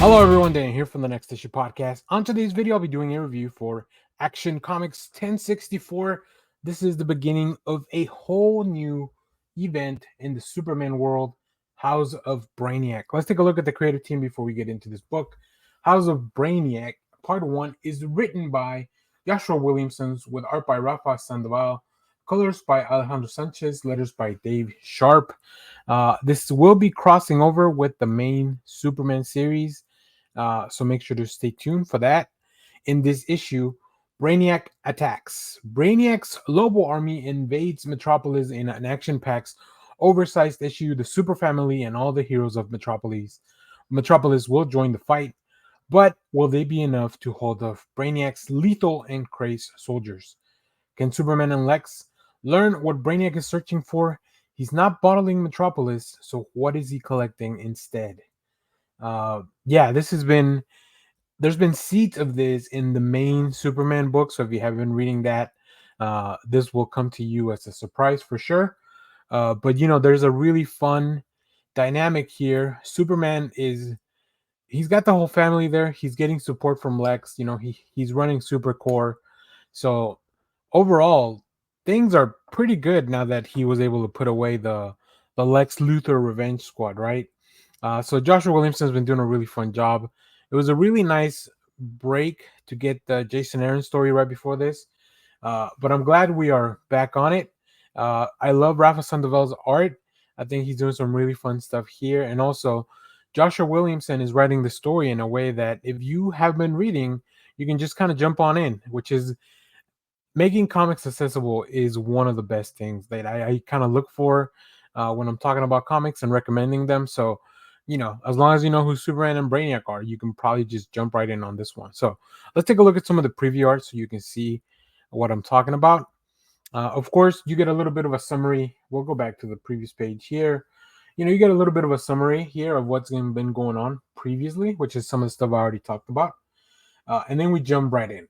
Hello everyone, Dan here from the Next Issue Podcast. On today's video, I'll be doing a review for Action Comics 1064. This is the beginning of a whole new event in the Superman world, House of Brainiac. Let's take a look at the creative team before we get into this book. House of Brainiac, Part 1, is written by Joshua Williamson with art by Rafa Sandoval, colors by Alejandro Sanchez, letters by Dave Sharp. This will be crossing over with the main Superman series, so make sure to stay tuned for that. In this issue, Brainiac attacks. Brainiac's Lobo army invades Metropolis in an action-packed, oversized issue. The Super Family and all the heroes of Metropolis will join the fight, but will they be enough to hold off Brainiac's lethal and crazed soldiers? Can Superman and Lex learn what Brainiac is searching for? He's not bottling Metropolis, so what is he collecting instead? This has been there's been seeds of this in the main Superman book. So if you haven't been reading that, this will come to you as a surprise for sure. But there's a really fun dynamic here. Superman he's got the whole family there. He's getting support from Lex. He's running Super Core. So overall, things are pretty good now that he was able to put away the Lex Luthor Revenge Squad, right? So Joshua Williamson has been doing a really fun job. It was a really nice break to get the Jason Aaron story right before this, but I'm glad we are back on it. I love Rafa Sandoval's art. I think he's doing some really fun stuff here, and also Joshua Williamson is writing the story in a way that if you have been reading, you can just kind of jump on in, which is making comics accessible is one of the best things that I kind of look for when I'm talking about comics and recommending them. So, as long as you know who Superman and Brainiac are, you can probably just jump right in on this one. So let's take a look at some of the preview art so you can see what I'm talking about. Of course, you get a little bit of a summary. We'll go back to the previous page here. You get a little bit of a summary here of what's been going on previously, which is some of the stuff I already talked about. And then we jump right in.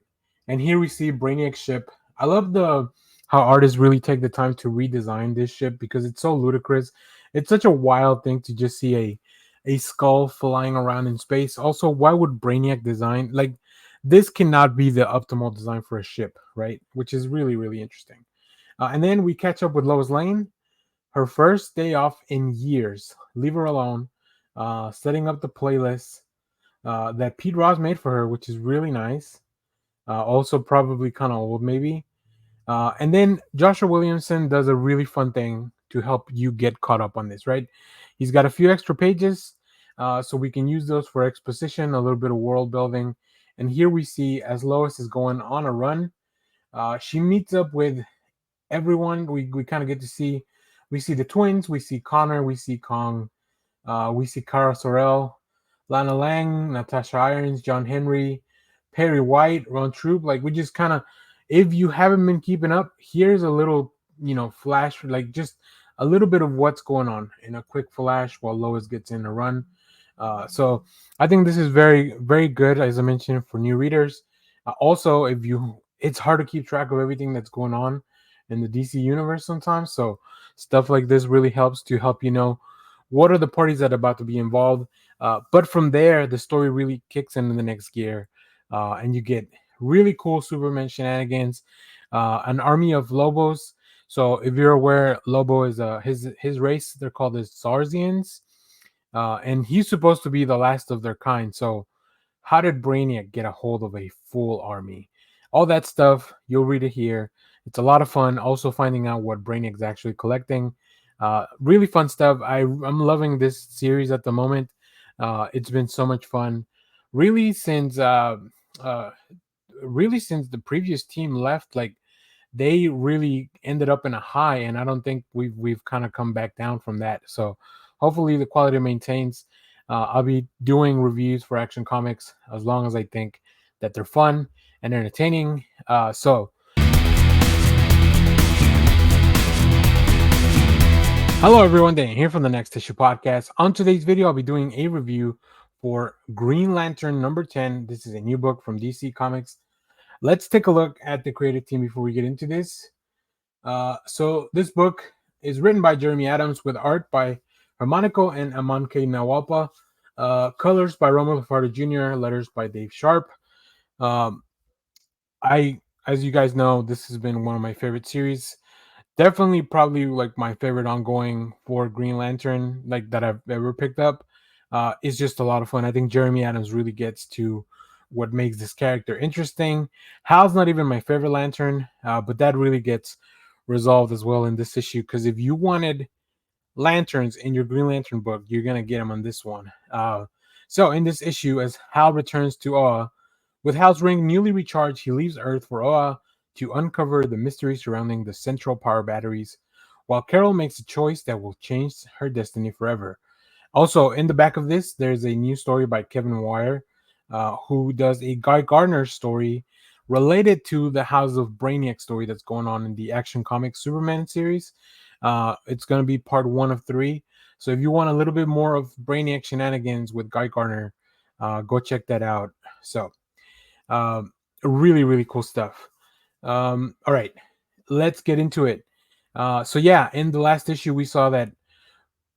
And here we see Brainiac's ship. I love how artists really take the time to redesign this ship because it's so ludicrous. It's such a wild thing to just see a skull flying around in space. Also, why would Brainiac design like this? Cannot be the optimal design for a ship, right? Which is really, really interesting. And then we catch up with Lois Lane, her first day off in years. Leave her alone. Setting up the playlist that Pete Ross made for her, which is really nice. Also, probably kind of old, maybe. And then Joshua Williamson does a really fun thing to help you get caught up on this, right? He's got a few extra pages, so we can use those for exposition, a little bit of world building. And here we see as Lois is going on a run, she meets up with everyone. We kind of get to see, we see the twins, we see Connor, we see Kong, we see Kara Sorrell, Lana Lang, Natasha Irons, John Henry, Perry White, Ron Troop. Like we just kind of, if you haven't been keeping up, here's a little, flash, like just a little bit of what's going on in a quick flash while Lois gets in a run. So I think this is very, very good, as I mentioned, for new readers. Also, it's hard to keep track of everything that's going on in the DC universe sometimes. So stuff like this really helps to help what are the parties that are about to be involved. But from there, the story really kicks into the next gear, and you get really cool Superman shenanigans, an army of Lobos. So if you're aware, Lobo is his race. They're called the Zarzians, and he's supposed to be the last of their kind. So how did Brainiac get a hold of a full army? All that stuff, you'll read it here. It's a lot of fun. Also finding out what Brainiac's actually collecting. Really fun stuff. I'm loving this series at the moment. It's been so much fun. Really since uh, really since the previous team left, like they really ended up in a high, and I don't think we've kind of come back down from that. So hopefully the quality maintains. I'll be doing reviews for Action Comics as long as I think that they're fun and entertaining. So hello everyone, Dan here from the Next Issue Podcast. On today's video, I'll be doing a review for Green Lantern number 10. This is a new book from DC Comics. Let's take a look at the creative team before we get into this. So this book is written by Jeremy Adams with art by Hermanico and Amanke Nawalpa. Colors by Romulo Fajardo Jr., letters by Dave Sharp. Um, I, as you guys know, this has been one of my favorite series. Definitely, probably like my favorite ongoing for Green Lantern, like that I've ever picked up. It's just a lot of fun. I think Jeremy Adams really gets to what makes this character interesting. Hal's not even my favorite Lantern, but that really gets resolved as well in this issue. Because if you wanted lanterns in your Green Lantern book, you're gonna get them on this one. So in this issue, as Hal returns to Oa, with Hal's ring newly recharged, he leaves Earth for Oa to uncover the mystery surrounding the central power batteries, while Carol makes a choice that will change her destiny forever. Also, in the back of this, there's a new story by Kevin Wire, who does a Guy Gardner story related to the House of Brainiac story that's going on in the Action Comics Superman series. It's going to be part 1 of 3. So if you want a little bit more of Brainiac shenanigans with Guy Gardner, go check that out. So, um, really, really cool stuff. All right, let's get into it. So yeah, in the last issue, we saw that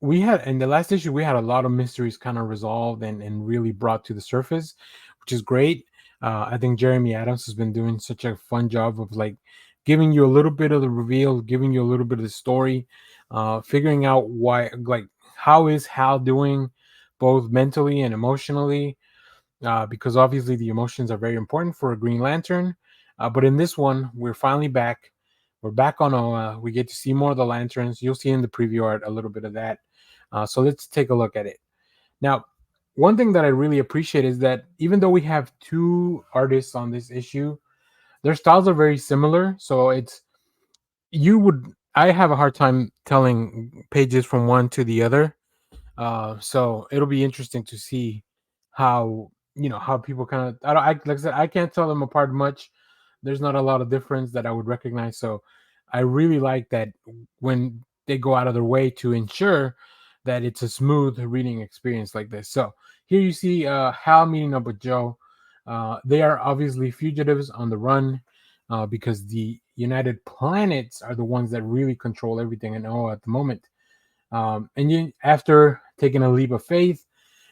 we had a lot of mysteries kind of resolved and really brought to the surface, which is great. I think Jeremy Adams has been doing such a fun job of like giving you a little bit of the reveal, giving you a little bit of the story, figuring out why, like, how is Hal doing, both mentally and emotionally, because obviously the emotions are very important for a Green Lantern. But in this one, we're finally back. We're back on Oa. We get to see more of the lanterns. You'll see in the preview art a little bit of that. So let's take a look at it. Now, one thing that I really appreciate is that even though we have two artists on this issue, their styles are very similar. So it's you would I have a hard time telling pages from one to the other, so it'll be interesting to see how how people kind of like I said, I can't tell them apart much. There's not a lot of difference that I would recognize. So I really like that when they go out of their way to ensure that it's a smooth reading experience like this. So here you see Hal meeting up with Joe. They are obviously fugitives on the run, because the United Planets are the ones that really control everything in Oa at the moment. And after taking a leap of faith,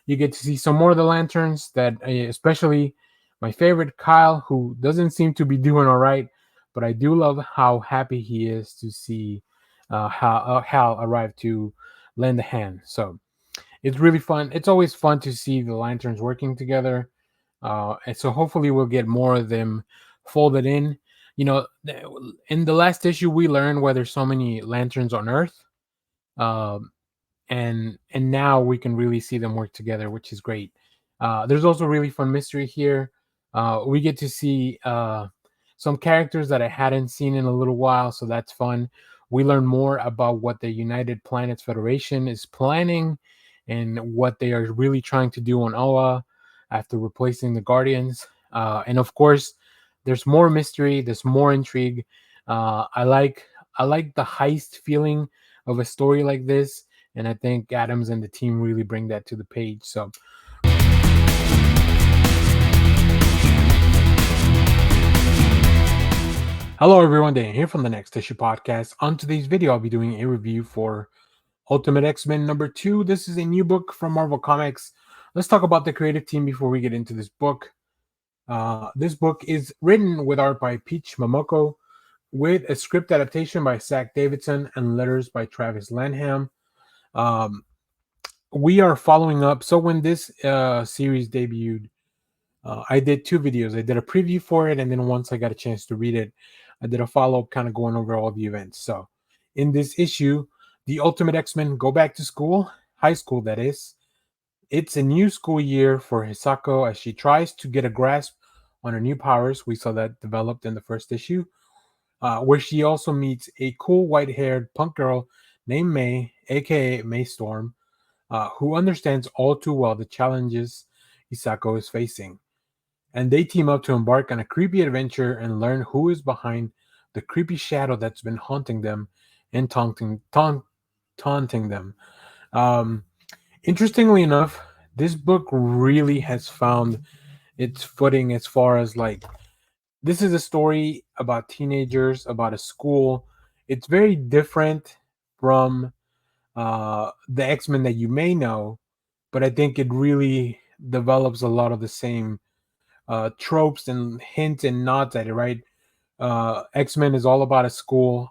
you get to see some more of the lanterns. That especially my favorite, Kyle, who doesn't seem to be doing all right, but I do love how happy he is to see Hal arrive to lend a hand. So it's really fun. It's always fun to see the lanterns working together, and so hopefully we'll get more of them folded in. In the last issue, we learned why there's so many lanterns on Earth. Um, and now we can really see them work together, which is great. There's also really fun mystery here. We get to see some characters that I hadn't seen in a little while, so that's fun. We learn more about what the United Planets Federation is planning and what they are really trying to do on Oa after replacing the Guardians. And of course, there's more mystery, there's more intrigue. I like the heist feeling of a story like this, and I think Adams and the team really bring that to the page. So, hello everyone, Dan here from the Next Issue Podcast. On today's video, I'll be doing a review for Ultimate X-Men #2. This is a new book from Marvel Comics. Let's talk about the creative team before we get into this book. This book is written with art by Peach Momoko, with a script adaptation by Zach Davidson and letters by Travis Lanham. Um, we are following up. So when this series debuted, I did 2 videos. I did a preview for it, and then once I got a chance to read it, I did a follow up, kind of going over all the events. So in this issue, the Ultimate X-Men go back to school, high school that is. It's a new school year for Hisako as she tries to get a grasp on her new powers. We saw that developed in the first issue, where she also meets a cool white-haired punk girl named May, aka May Storm, who understands all too well the challenges Hisako is facing. And they team up to embark on a creepy adventure and learn who is behind the creepy shadow that's been haunting them and taunting them. Um, Interestingly enough, this book really has found its footing as far as like this is a story about teenagers, about a school. It's very different from the X Men that you may know, but I think it really develops a lot of the same tropes and hints and nods at it, right? X-Men is all about school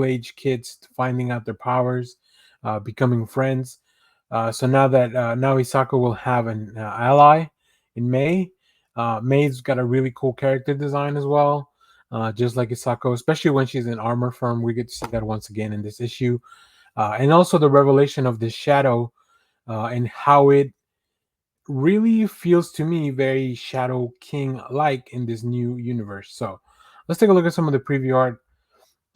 age kids finding out their powers, becoming friends. So now Isako will have an ally in May. May's got a really cool character design as well, just like Isako, especially when she's in armor form. We get to see that once again in this issue, and also the revelation of the shadow and how it really feels to me very Shadow King like in this new universe. So let's take a look at some of the preview art.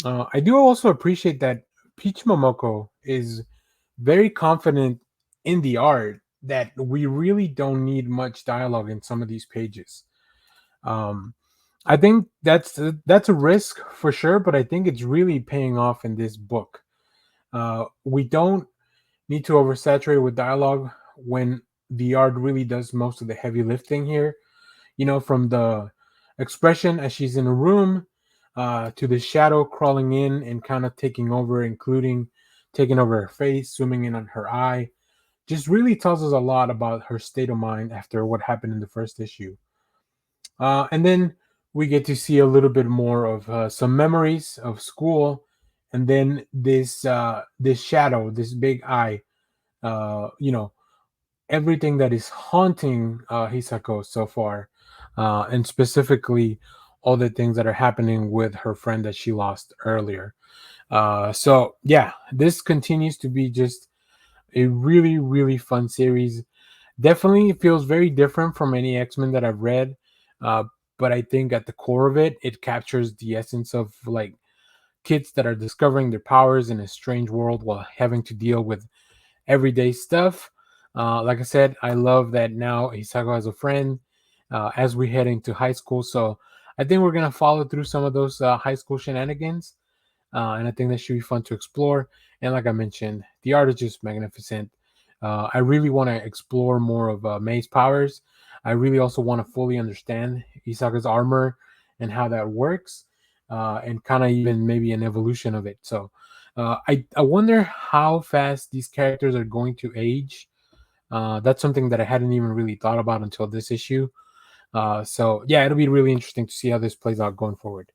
I do also appreciate that Peach Momoko is very confident in the art that we really don't need much dialogue in some of these pages. Um, I think that's a risk for sure, but I think it's really paying off in this book. We don't need to oversaturate with dialogue when the art really does most of the heavy lifting here. From the expression as she's in a room to the shadow crawling in and kind of taking over, including taking over her face, zooming in on her eye, just really tells us a lot about her state of mind after what happened in the first issue. And then we get to see a little bit more of some memories of school, and then this shadow, this big eye, everything that is haunting Hisako so far, and specifically all the things that are happening with her friend that she lost earlier. So yeah, this continues to be just a really, really fun series. Definitely feels very different from any X-Men that I've read. Uh, but I think at the core of it, it captures the essence of like kids that are discovering their powers in a strange world while having to deal with everyday stuff. Like I said, I love that now Hisako has a friend as we head into high school. So I think we're gonna follow through some of those high school shenanigans, and I think that should be fun to explore. And like I mentioned, the art is just magnificent. I really want to explore more of May's powers. I really also want to fully understand Isaka's armor and how that works, and kind of even maybe an evolution of it. So I wonder how fast these characters are going to age. That's something that I hadn't even really thought about until this issue. So yeah, it'll be really interesting to see how this plays out going forward.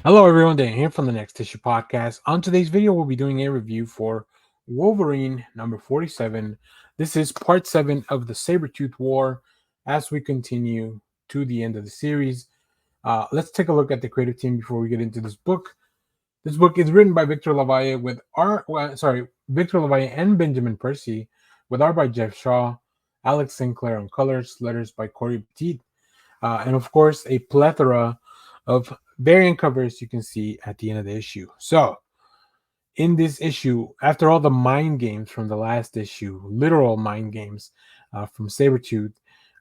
Hello, everyone. Dan here from the Next Issue Podcast. On today's video, we'll be doing a review for Wolverine number 47. This is part 7 of the Sabretooth War as we continue to the end of the series. Let's take a look at the creative team before we get into this book. This book is written by Victor Lavalle Victor Lavalle and Benjamin Percy, with art by Jeff Shaw, Alex Sinclair on colors, letters by Corey Petit, and of course a plethora of variant covers you can see at the end of the issue. So in this issue, after all the mind games from the last issue, literal mind games from Sabretooth,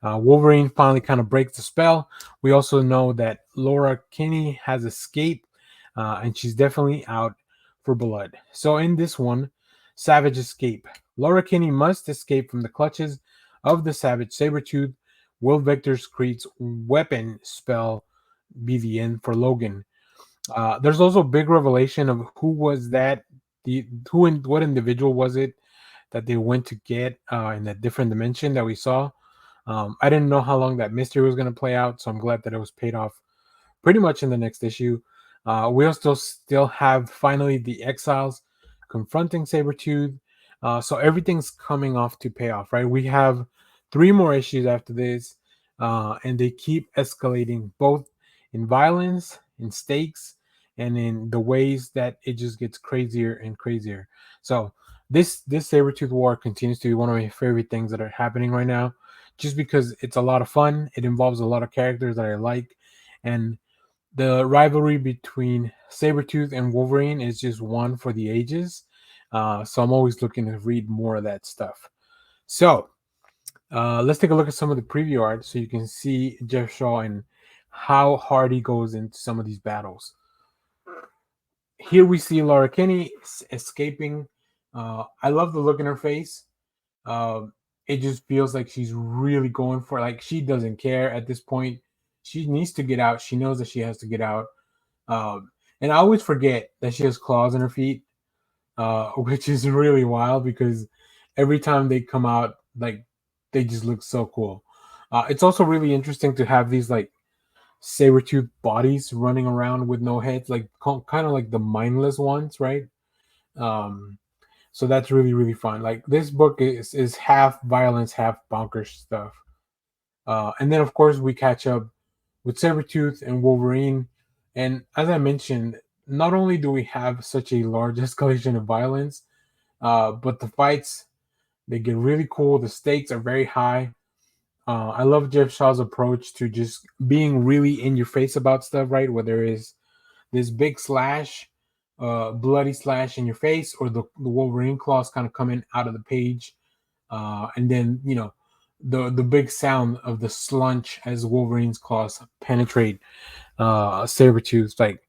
Wolverine finally kind of breaks the spell. We also know that Laura Kinney has escaped, and she's definitely out for blood. So in this one, Savage Escape. Laura Kinney must escape from the clutches of the Savage Sabretooth. Will Victor Creed's weapon spell be the end for Logan? There's also a big revelation of who was that, what individual was it that they went to get in that different dimension that we saw. I didn't know how long that mystery was going to play out, so I'm glad that it was paid off pretty much in the next issue. We also still have finally the Exiles confronting Sabretooth. So everything's coming off to pay off, right? We have 3 more issues after this, and they keep escalating both in violence, in stakes, and in the ways that it just gets crazier and crazier. So this Sabretooth War continues to be one of my favorite things that are happening right now, just because it's a lot of fun. It involves a lot of characters that I like, and the rivalry between Sabretooth and Wolverine is just one for the ages. So I'm always looking to read more of that stuff. So let's take a look at some of the preview art so you can see Jeff Shaw and how hard he goes into some of these battles. Here we see Laura Kinney escaping. I love the look in her face. Uh, it just feels like she's really going for it. Like she doesn't care at this point. She needs to get out. She knows that she has to get out. And I always forget that she has claws in her feet, which is really wild because every time they come out, like they just look so cool. It's also really interesting to have these like saber-tooth bodies running around with no heads, like kind of like the mindless ones, right? Um, so that's really really fun. Like this book is half violence, half bonkers stuff. And then of course we catch up with Sabretooth and Wolverine. And as I mentioned, not only do we have such a large escalation of violence, but the fights they get really cool. The stakes are very high. I love Jeff Shaw's approach to just being really in your face about stuff, right? Whether it's this big slash, bloody slash in your face, or the Wolverine claws kind of coming out of the page, and then the big sound of the slunch as Wolverine's claws penetrate Sabretooth. Like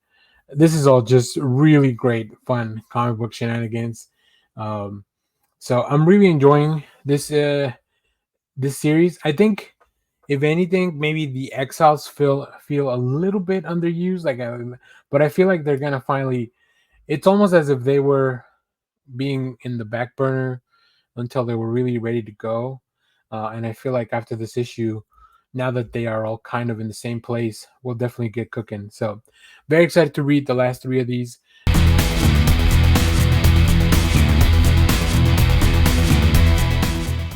this is all just really great, fun comic book shenanigans. Um, so I'm really enjoying this series. I think if anything, maybe the Exiles feel a little bit underused. But I feel like they're gonna finally. It's almost as if they were being in the back burner until they were really ready to go. And I feel like after this issue, now that they are all kind of in the same place, we'll definitely get cooking. So, very excited to read the last three of these.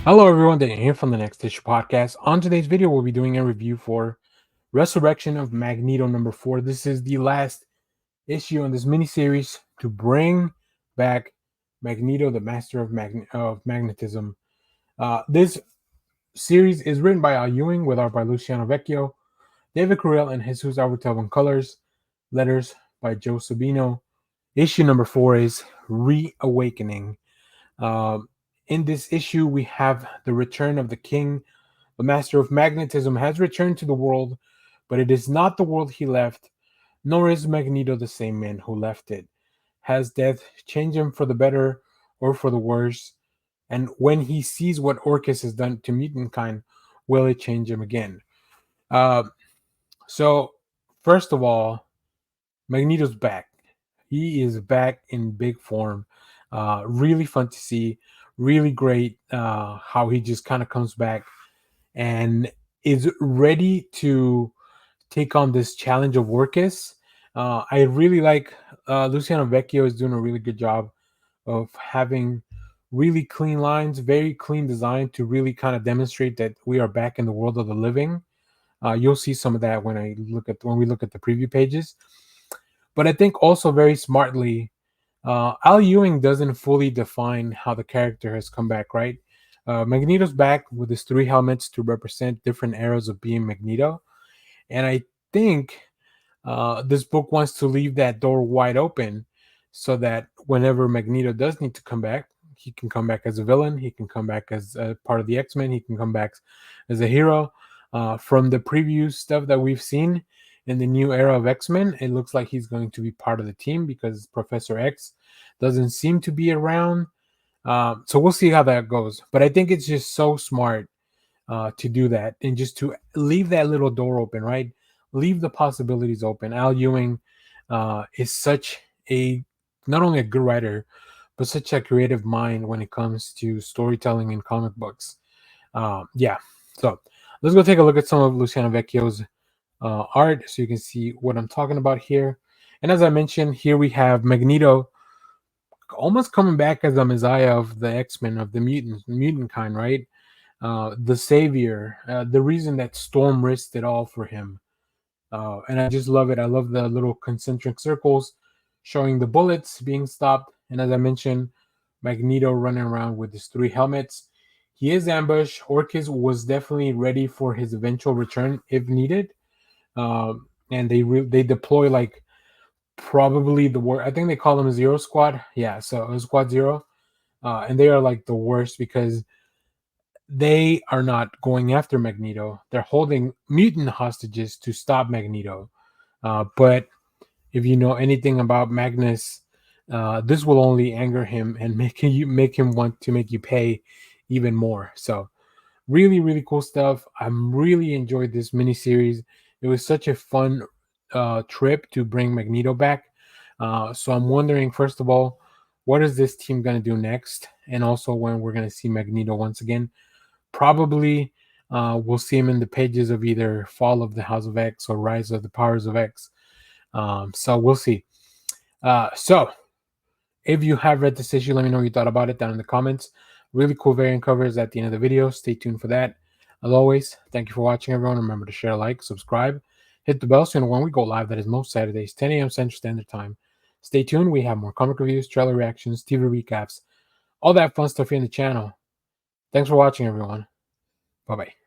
Hello, everyone. Dan here from the Next Issue Podcast. On today's video, we'll be doing a review for Resurrection of Magneto #4. This is the last issue in this miniseries to bring back Magneto, the Master of Magnetism. This series is written by Al Ewing with art by Luciano Vecchio, David Carell, and Jesus Albertel on colors. Letters by Joe Sabino. Issue #4 is Reawakening. Um, in this issue, we have the return of the King. The Master of Magnetism has returned to the world, but it is not the world he left, nor is Magneto the same man who left it. Has death changed him for the better or for the worse? And when he sees what Orcus has done to mutant kind, will it change him again? Uh, so, first of all, Magneto's back. He is back in big form. Really fun to see. Really great how he just kind of comes back and is ready to take on this challenge of Orcus. I really like Luciano Vecchio is doing a really good job of having really clean lines, very clean design to really kind of demonstrate that we are back in the world of the living. You'll see some of that when we look at the preview pages. But I think also very smartly, Al Ewing doesn't fully define how the character has come back, right? Magneto's back with his three helmets to represent different eras of being Magneto. And I think this book wants to leave that door wide open so that whenever Magneto does need to come back, he can come back as a villain, he can come back as a part of the X-Men, he can come back as a hero. From the preview stuff that we've seen in the new era of X-Men, it looks like he's going to be part of the team because Professor X doesn't seem to be around. So we'll see how that goes. But I think it's just so smart to do that and just to leave that little door open, right? Leave the possibilities open. Al Ewing is such a not only a good writer, but such a creative mind when it comes to storytelling in comic books. Yeah, so let's go take a look at some of Luciano Vecchio's art so you can see what I'm talking about here. And as I mentioned, here we have Magneto almost coming back as the Messiah of the X-Men, of the mutant kind, right? The savior, the reason that Storm risked it all for him. And I just love it. I love the little concentric circles showing the bullets being stopped. And as I mentioned, Magneto running around with his three helmets. He is ambushed. Orcus was definitely ready for his eventual return if needed. And they deploy like probably the worst. I think they call them Zero Squad. Yeah, so Squad Zero. And they are like the worst because they are not going after Magneto. They're holding mutant hostages to stop Magneto. But if you know anything about Magnus, this will only anger him and make him want to make you pay even more. So really, really cool stuff. I'm really enjoyed this miniseries. It was such a fun trip to bring Magneto back. So I'm wondering, first of all, what is this team going to do next? And also when we're going to see Magneto once again. Probably we'll see him in the pages of either Fall of the House of X or Rise of the Powers of X. So we'll see. So if you have read this issue, let me know what you thought about it down in the comments. Really cool variant covers at the end of the video. Stay tuned for that. As always, thank you for watching, everyone. Remember to share, like, subscribe, hit the bell so you know when we go live. That is most Saturdays, 10 a.m. Central Standard Time. Stay tuned. We have more comic reviews, trailer reactions, TV recaps, all that fun stuff here in the channel. Thanks for watching, everyone. Bye-bye.